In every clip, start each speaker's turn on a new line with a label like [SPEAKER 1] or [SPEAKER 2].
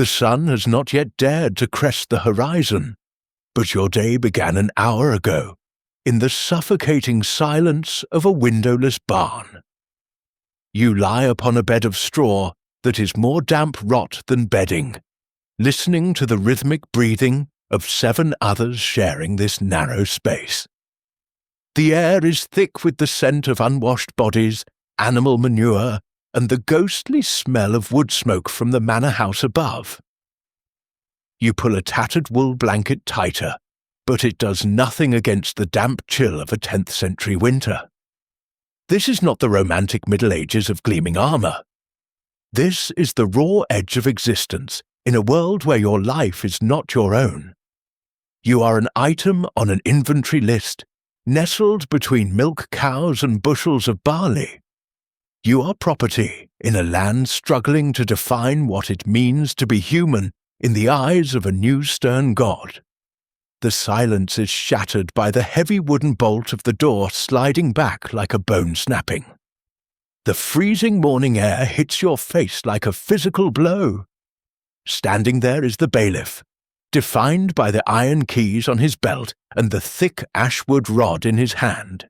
[SPEAKER 1] The sun has not yet dared to crest the horizon, but your day began an hour ago, in the suffocating silence of a windowless barn. You lie upon a bed of straw that is more damp rot than bedding, listening to the rhythmic breathing of 7 others sharing this narrow space. The air is thick with the scent of unwashed bodies, animal manure, and the ghostly smell of wood smoke from the manor house above. You pull a tattered wool blanket tighter, but it does nothing against the damp chill of a 10th century winter. This is not the romantic Middle Ages of gleaming armor. This is the raw edge of existence in a world where your life is not your own. You are an item on an inventory list, nestled between milk cows and bushels of barley. You are property in a land struggling to define what it means to be human in the eyes of a new stern God. The silence is shattered by the heavy wooden bolt of the door sliding back like a bone snapping. The freezing morning air hits your face like a physical blow. Standing there is the bailiff, defined by the iron keys on his belt and the thick ashwood rod in his hand.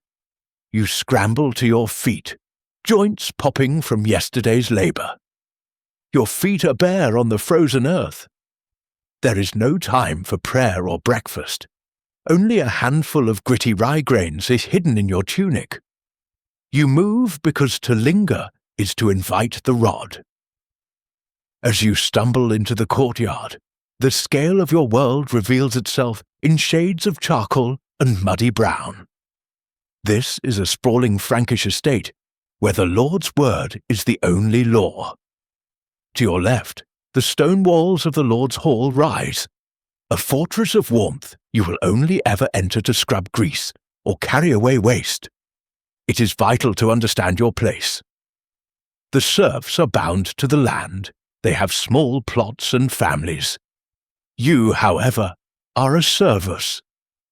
[SPEAKER 1] You scramble to your feet, joints popping from yesterday's labour. Your feet are bare on the frozen earth. There is no time for prayer or breakfast. Only a handful of gritty rye grains is hidden in your tunic. You move because to linger is to invite the rod. As you stumble into the courtyard, the scale of your world reveals itself in shades of charcoal and muddy brown. This is a sprawling Frankish estate, where the Lord's word is the only law. To your left, the stone walls of the Lord's Hall rise, a fortress of warmth you will only ever enter to scrub grease or carry away waste. It is vital to understand your place. The serfs are bound to the land. They have small plots and families. You, however, are a servus.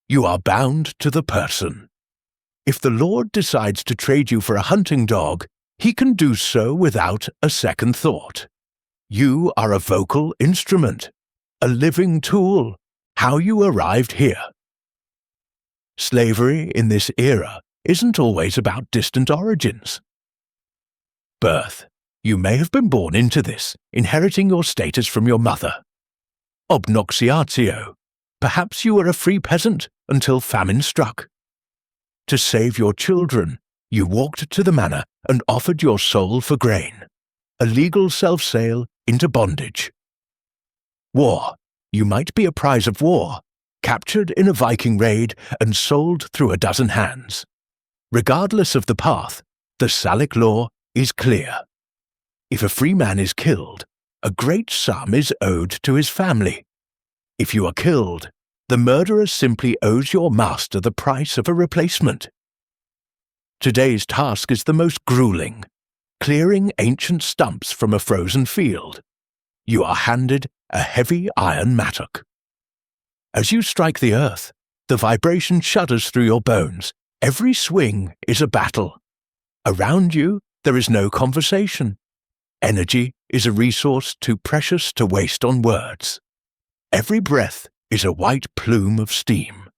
[SPEAKER 1] You are bound to the person. If the Lord decides to trade you for a hunting dog, he can do so without a second thought. You are a vocal instrument, a living tool, how you arrived here. Slavery in this era isn't always about distant origins. Birth. You may have been born into this, inheriting your status from your mother. Obnoxiatio. Perhaps you were a free peasant until famine struck. To save your children, you walked to the manor and offered your soul for grain, a legal self-sale into bondage. War. You might be a prize of war, captured in a Viking raid and sold through a dozen hands. Regardless of the path, the Salic law is clear. If a free man is killed, a great sum is owed to his family. If you are killed, the murderer simply owes your master the price of a replacement. Today's task is the most grueling, clearing ancient stumps from a frozen field. You are handed a heavy iron mattock. As you strike the earth, the vibration shudders through your bones. Every swing is a battle. Around you, there is no conversation. Energy is a resource too precious to waste on words. Every breath is a white plume of steam,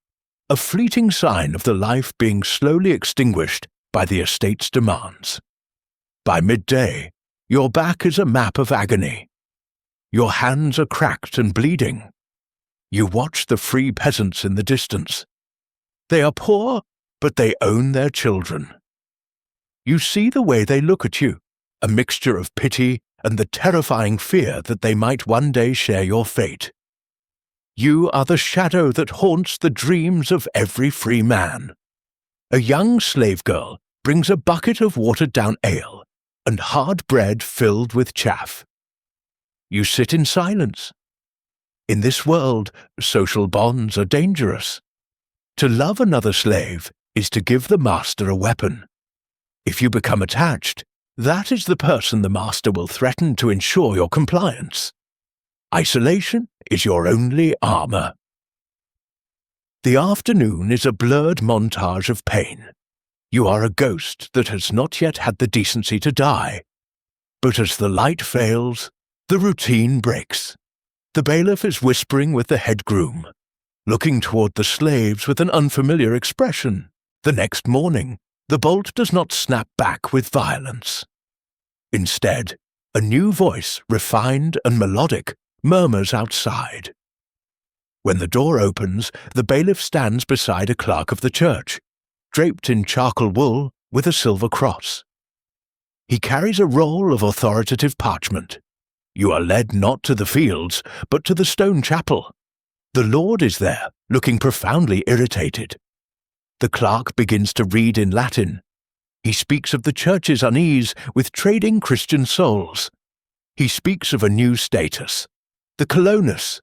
[SPEAKER 1] a fleeting sign of the life being slowly extinguished by the estate's demands. By midday, your back is a map of agony. Your hands are cracked and bleeding. You watch the free peasants in the distance. They are poor, but they own their children. You see the way they look at you, a mixture of pity and the terrifying fear that they might one day share your fate. You are the shadow that haunts the dreams of every free man. A young slave girl brings a bucket of watered-down ale and hard bread filled with chaff. You sit in silence. In this world, social bonds are dangerous. To love another slave is to give the master a weapon. If you become attached, that is the person the master will threaten to ensure your compliance. Isolation is your only armor. The afternoon is a blurred montage of pain. You are a ghost that has not yet had the decency to die. But as the light fails, the routine breaks. The bailiff is whispering with the head groom, looking toward the slaves with an unfamiliar expression. The next morning, the bolt does not snap back with violence. Instead, a new voice, refined and melodic, murmurs outside. When the door opens, the bailiff stands beside a clerk of the church, draped in charcoal wool with a silver cross. He carries a roll of authoritative parchment. You are led not to the fields, but to the stone chapel. The Lord is there, looking profoundly irritated. The clerk begins to read in Latin. He speaks of the church's unease with trading Christian souls. He speaks of a new status, the colonus.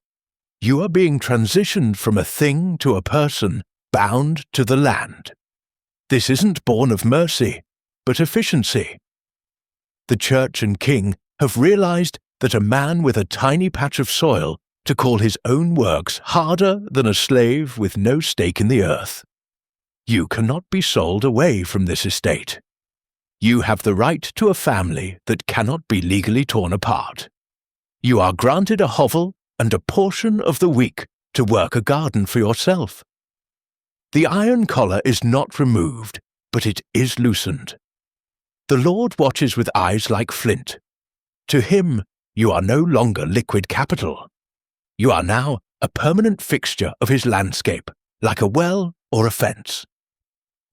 [SPEAKER 1] You are being transitioned from a thing to a person, bound to the land. This isn't born of mercy, but efficiency. The church and king have realized that a man with a tiny patch of soil to call his own works harder than a slave with no stake in the earth. You cannot be sold away from this estate. You have the right to a family that cannot be legally torn apart. You are granted a hovel and a portion of the week to work a garden for yourself. The iron collar is not removed, but it is loosened. The Lord watches with eyes like flint. To him, you are no longer liquid capital. You are now a permanent fixture of his landscape, like a well or a fence.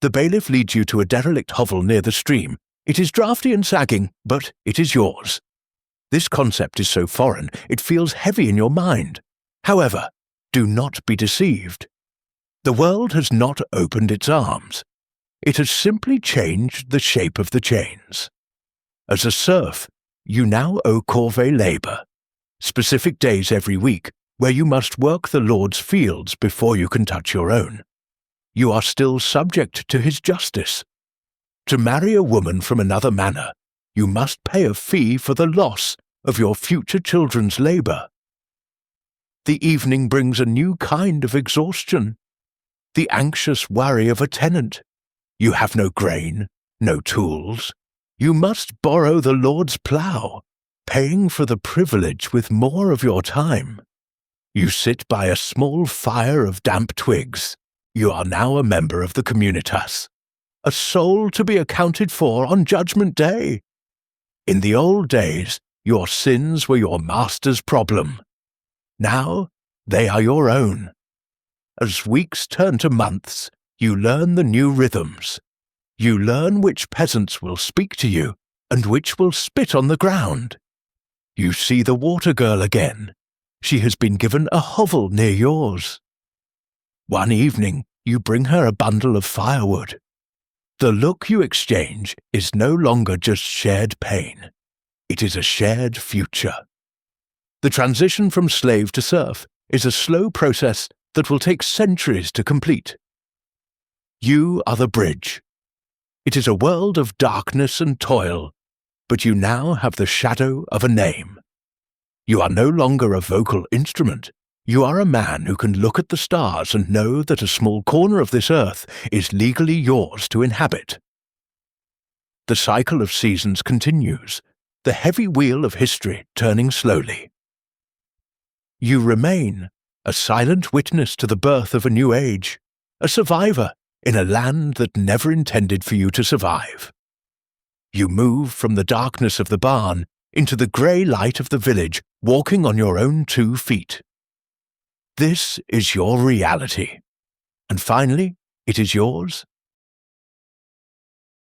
[SPEAKER 1] The bailiff leads you to a derelict hovel near the stream. It is draughty and sagging, but it is yours. This concept is so foreign, it feels heavy in your mind. However, do not be deceived. The world has not opened its arms. It has simply changed the shape of the chains. As a serf, you now owe corvée labor, specific days every week where you must work the Lord's fields before you can touch your own. You are still subject to his justice. To marry a woman from another manor, you must pay a fee for the loss of your future children's labor. The evening brings a new kind of exhaustion, the anxious worry of a tenant. You have no grain, no tools. You must borrow the Lord's plough, paying for the privilege with more of your time. You sit by a small fire of damp twigs. You are now a member of the communitas, a soul to be accounted for on Judgment Day. In the old days, your sins were your master's problem. Now, they are your own. As weeks turn to months, you learn the new rhythms. You learn which peasants will speak to you and which will spit on the ground. You see the water girl again. She has been given a hovel near yours. One evening, you bring her a bundle of firewood. The look you exchange is no longer just shared pain. It is a shared future. The transition from slave to serf is a slow process that will take centuries to complete. You are the bridge. It is a world of darkness and toil, but you now have the shadow of a name. You are no longer a vocal instrument. You are a man who can look at the stars and know that a small corner of this earth is legally yours to inhabit. The cycle of seasons continues, the heavy wheel of history turning slowly. You remain a silent witness to the birth of a new age, a survivor in a land that never intended for you to survive. You move from the darkness of the barn into the grey light of the village, walking on your own 2 feet. This is your reality. And finally, it is yours